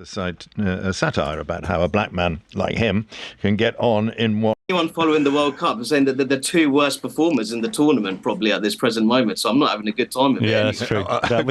A satire about how a black man like him can get on in what... Anyone following the World Cup is saying that they're the two worst performers in the tournament probably at this present moment, so I'm not having a good time with it. Yeah, that's true.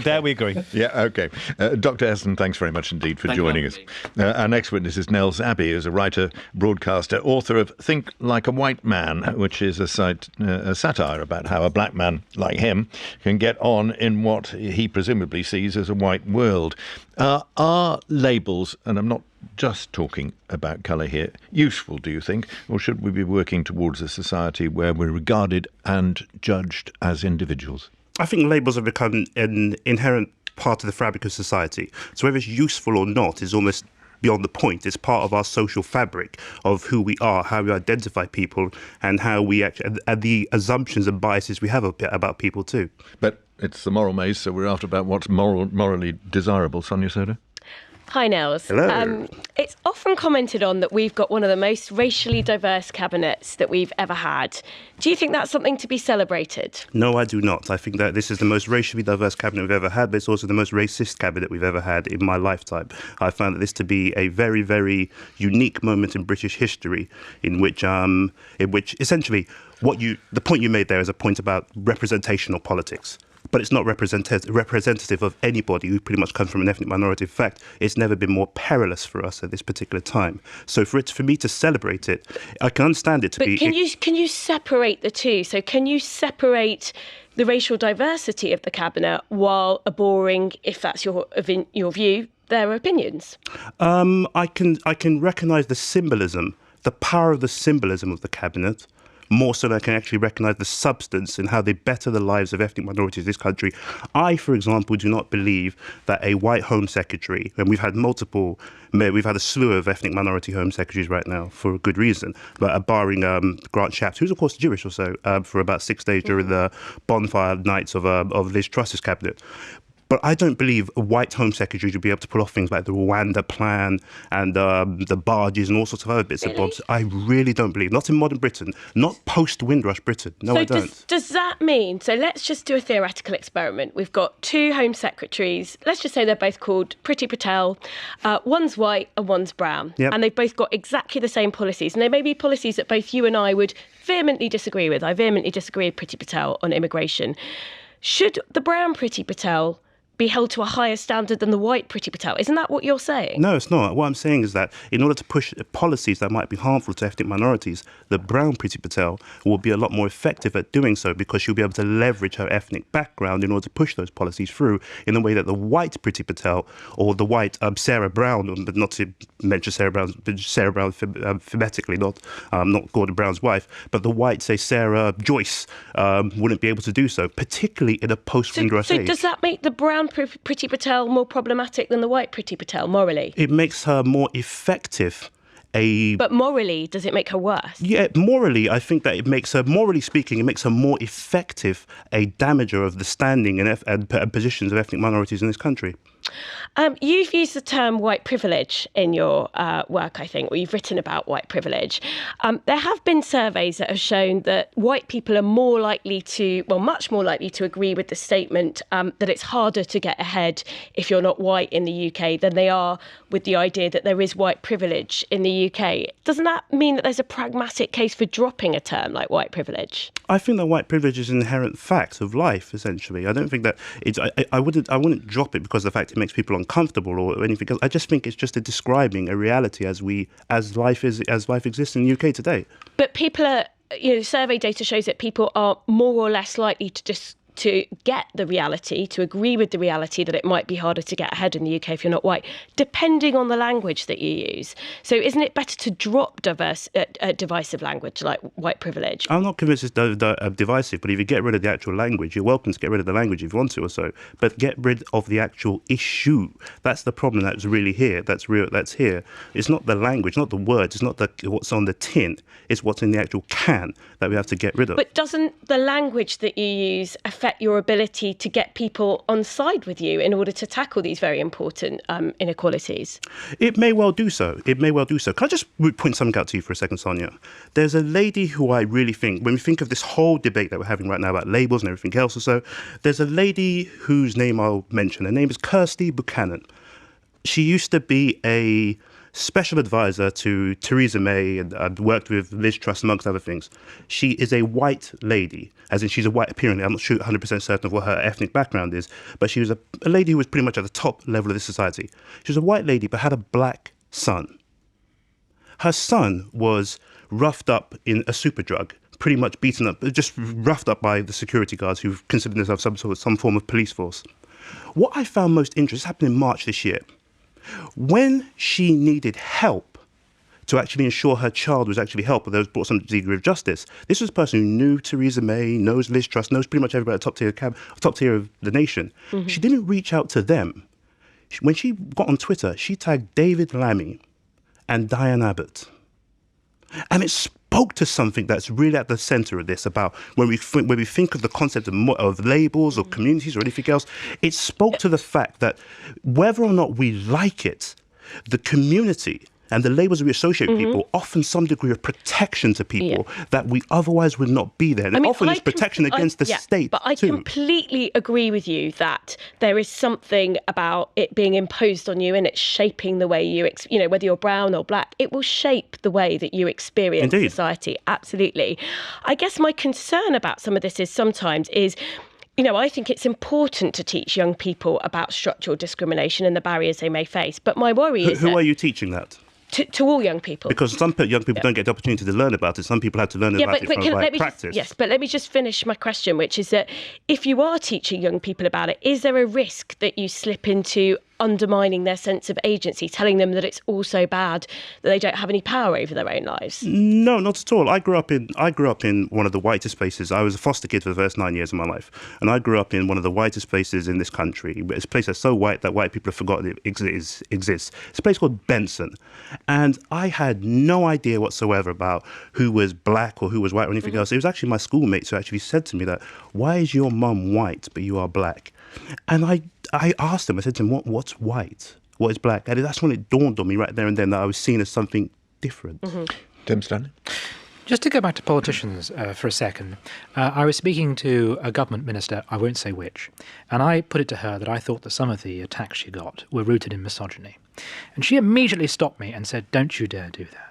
There we agree. Yeah, OK. Dr. Heston, thanks very much indeed for joining us. Our next witness is Nels Abbey, who's a writer, broadcaster, author of Think Like a White Man, which is a satire about how a black man like him can get on in what he presumably sees as a white world. Are labels, and I'm not just talking about colour here, useful, do you think? Or should we be working towards a society where we're regarded and judged as individuals? I think labels have become an inherent part of the fabric of society. So whether it's useful or not is almost beyond the point. It's part of our social fabric of who we are, how we identify people, and how we actually, and the assumptions and biases we have about people too. But it's the moral maze, so we're after about what's morally desirable. Sonia, Sodha? Hi, Nels. Hello. It's often commented on that we've got one of the most racially diverse cabinets that we've ever had. Do you think that's something to be celebrated? No, I do not. I think that this is the most racially diverse cabinet we've ever had, but it's also the most racist cabinet we've ever had in my lifetime. I found that this to be a very, very unique moment in British history in which essentially the point you made there is a point about representational politics. But it's not representative of anybody who pretty much comes from an ethnic minority. In fact, it's never been more perilous for us at this particular time. So for me to celebrate it, I can understand it to be... But can you separate the two? So can you separate the racial diversity of the cabinet while abhorring, if that's your view, their opinions? I can recognise the symbolism, the power of the symbolism of the cabinet, more so than I can actually recognise the substance and how they better the lives of ethnic minorities in this country. I, for example, do not believe that a white Home Secretary, and we've had a slew of ethnic minority Home Secretaries right now for a good reason, but barring Grant Shapps, who's of course Jewish also, for about 6 days during the bonfire nights of Liz Truss's cabinet. But I don't believe a white Home Secretary should be able to pull off things like the Rwanda plan and the barges and all sorts of other bits and bobs. I really don't believe. Not in modern Britain. Not post-Windrush Britain. No, I don't. Does that mean... So let's just do a theoretical experiment. We've got two Home Secretaries. Let's just say they're both called Priti Patel. One's white and one's brown. Yep. And they've both got exactly the same policies. And they may be policies that both you and I would vehemently disagree with. I vehemently disagree with Priti Patel on immigration. Should the brown Priti Patel be held to a higher standard than the white Priti Patel? Isn't that what you're saying? No, it's not. What I'm saying is that in order to push policies that might be harmful to ethnic minorities, the brown Priti Patel will be a lot more effective at doing so because she'll be able to leverage her ethnic background in order to push those policies through in a way that the white Priti Patel or the white Sarah Brown, but not to mention Sarah Brown phonetically, not Gordon Brown's wife, but the white, say, Sarah Joyce wouldn't be able to do so, particularly in a post-Windrush age. So does that make the brown Priti Patel more problematic than the white Priti Patel morally? It makes her more effective. But morally, does it make her worse? Yeah, morally, I think that it makes her, morally speaking, it makes her more effective a damager of the standing and positions of ethnic minorities in this country. You've used the term white privilege in your work, I think, or you've written about white privilege. There have been surveys that have shown that white people are more likely to, well, much more likely to agree with the statement that it's harder to get ahead if you're not white in the UK than they are with the idea that there is white privilege in the UK. Doesn't that mean that there's a pragmatic case for dropping a term like white privilege? I think that white privilege is an inherent fact of life, essentially. I don't think that it's. I wouldn't drop it because of the fact it makes people uncomfortable or anything else. I just think it's just describing a reality as life exists in the UK today. But people are, survey data shows that people are more or less likely to get the reality, to agree with the reality that it might be harder to get ahead in the UK if you're not white, depending on the language that you use. So isn't it better to drop divisive language like white privilege? I'm not convinced it's divisive, but if you get rid of the actual language, you're welcome to get rid of the language if you want to or so, but get rid of the actual issue. That's the problem that's really here, that's here. It's not the language, not the words, it's not what's on the tin, it's what's in the actual can that we have to get rid of. But doesn't the language that you use affect your ability to get people on side with you in order to tackle these very important inequalities? It may well do so. Can I just point something out to you for a second, Sonia? There's a lady who I really think, when we think of this whole debate that we're having right now about labels and everything else or so, there's a lady whose name I'll mention. Her name is Kirsty Buchanan. She used to be a special advisor to Theresa May and worked with Liz Truss, amongst other things. She is a white lady, as in she's a white, apparently. I'm not sure 100% certain of what her ethnic background is, but she was a lady who was pretty much at the top level of this society. She was a white lady, but had a black son. Her son was roughed up in a superdrug, pretty much beaten up, just roughed up by the security guards who considered themselves some form of police force. What I found most interesting, this happened in March this year, when she needed help to actually ensure her child was actually helped, or there was brought some degree of justice, this was a person who knew Theresa May, knows Liz Truss, knows pretty much everybody at the top tier of the nation. Mm-hmm. She didn't reach out to them. When she got on Twitter, she tagged David Lammy and Diane Abbott. And it spoke to something that's really at the center of this about when we think of the concept of labels or communities or anything else, it spoke to the fact that whether or not we like it, the community and the labels we associate with people offer some degree of protection to people that we otherwise would not be there. And often it's protection against the state. But I completely agree with you that there is something about it being imposed on you and it's shaping the way you, whether you're brown or black, it will shape the way that you experience society. Absolutely. I guess my concern about some of this is sometimes I think it's important to teach young people about structural discrimination and the barriers they may face. But my worry is who are you teaching that? To all young people. Because some young people don't get the opportunity to learn about it. Some people have to learn about it from practice. Yes, but let me just finish my question, which is that if you are teaching young people about it, is there a risk that you slip into undermining their sense of agency, telling them that it's all so bad that they don't have any power over their own lives? No, not at all. I grew up in one of the whitest places. I was a foster kid for the first 9 years of my life, and I grew up in one of the whitest places in this country. It's a place that's so white that white people have forgotten it exists. It's a place called Benson, and I had no idea whatsoever about who was black or who was white or anything else. It was actually my schoolmates who actually said to me that, "Why is your mum white but you are black?" And I asked him, I said to him, what's white? What is black? And that's when it dawned on me right there and then that I was seen as something different. Tim Stanley? Just to go back to politicians for a second, I was speaking to a government minister, I won't say which, and I put it to her that I thought that some of the attacks she got were rooted in misogyny. And she immediately stopped me and said, "Don't you dare do that."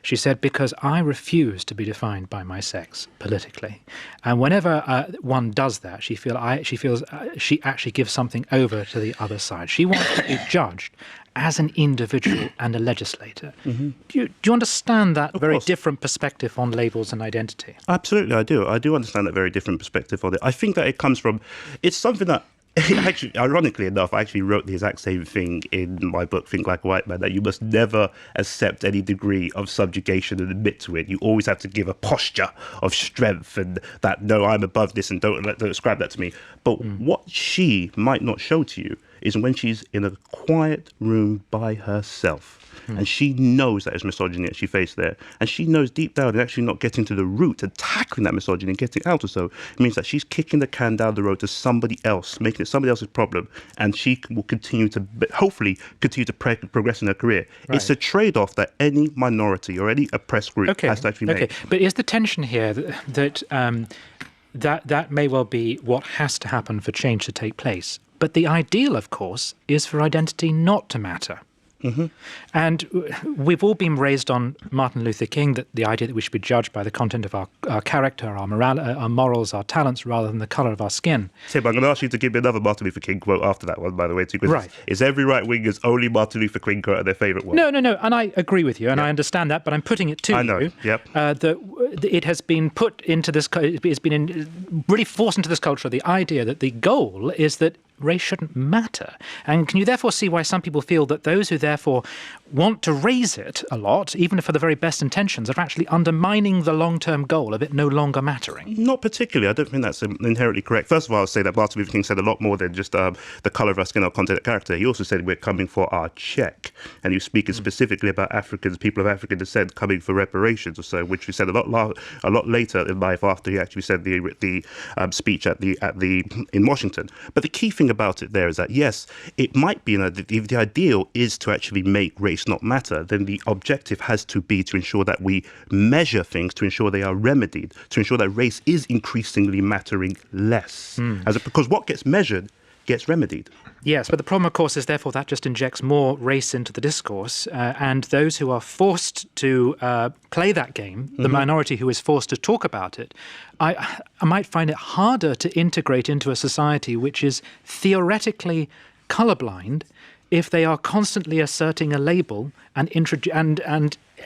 She said, "Because I refuse to be defined by my sex politically. And whenever one does that, she feels she actually gives something over to the other side. She wants to be judged as an individual and a legislator." Do you understand that very different perspective on labels and identity? Absolutely, I do. I do understand that very different perspective on it. I think that it comes from, it's something that, actually, ironically enough, I actually wrote the exact same thing in my book, Think Like a White Man, that you must never accept any degree of subjugation and admit to it. You always have to give a posture of strength and that, no, I'm above this and don't ascribe that to me. But what she might not show to you is when she's in a quiet room by herself. And she knows that it's misogyny that she faced there. And she knows deep down and actually not getting to the root and tackling that misogyny and getting out or so. It means that she's kicking the can down the road to somebody else, making it somebody else's problem. And she will hopefully continue to progress in her career. Right. It's a trade-off that any minority or any oppressed group has to actually make. But is the tension here that may well be what has to happen for change to take place? But the ideal, of course, is for identity not to matter. And we've all been raised on Martin Luther King, that the idea that we should be judged by the content of our character, our morals, our talents, rather than the colour of our skin. Tim, I'm going to ask you to give me another Martin Luther King quote after that one, by the way, too. Right. It's every right-winger's only Martin Luther King quote their favourite one. No, and I agree with you, and I understand that, but I'm putting it to you. I know, that it has been put into this, it's been really forced into this culture, the idea that the goal is that race shouldn't matter. And can you therefore see why some people feel that those who therefore want to raise it a lot, even for the very best intentions, are actually undermining the long-term goal of it no longer mattering? Not particularly. I don't think that's inherently correct. First of all, I'll say that Martin Luther King said a lot more than just the colour of our skin, our content, our character. He also said we're coming for our check. And he was speaking specifically about Africans, people of African descent, coming for reparations or so, which he said a lot later in life after he actually said the speech in Washington. But the key thing about it there is that, yes, it might be, if the ideal is to actually make race not matter, then the objective has to be to ensure that we measure things, to ensure they are remedied, to ensure that race is increasingly mattering less. Because what gets measured gets remedied. Yes, but the problem, of course, is therefore that just injects more race into the discourse, and those who are forced to play that game, the minority who is forced to talk about it, I might find it harder to integrate into a society which is theoretically colourblind if they are constantly asserting a label and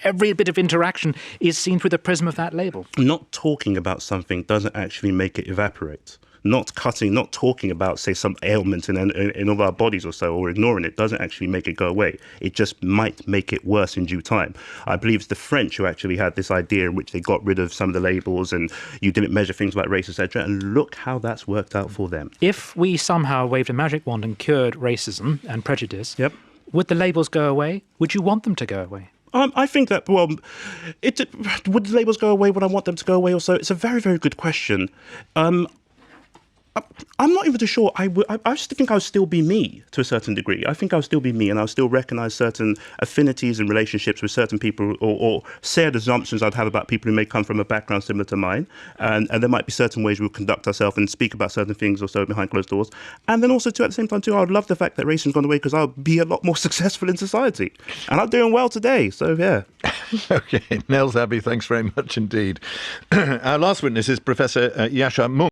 every bit of interaction is seen through the prism of that label. Not talking about something doesn't actually make it evaporate. Not talking about, say, some ailment in all our bodies or so, or ignoring it, doesn't actually make it go away. It just might make it worse in due time. I believe it's the French who actually had this idea in which they got rid of some of the labels and you didn't measure things like race, etc. And look how that's worked out for them. If we somehow waved a magic wand and cured racism and prejudice, would the labels go away? Would you want them to go away? I think that, would the labels go away? Would I want them to go away also? It's a very, very good question. I'm not even too sure. I just think I would still be me to a certain degree. I think I would still be me, and I would still recognise certain affinities and relationships with certain people, or shared assumptions I'd have about people who may come from a background similar to mine. And there might be certain ways we'll conduct ourselves and speak about certain things or so behind closed doors. And then also, too, at the same time, too, I would love the fact that racism's gone away because I'll be a lot more successful in society. And I'm doing well today, so yeah. OK, Nels Abbey, thanks very much indeed. Our last witness is Professor Yasha Mung.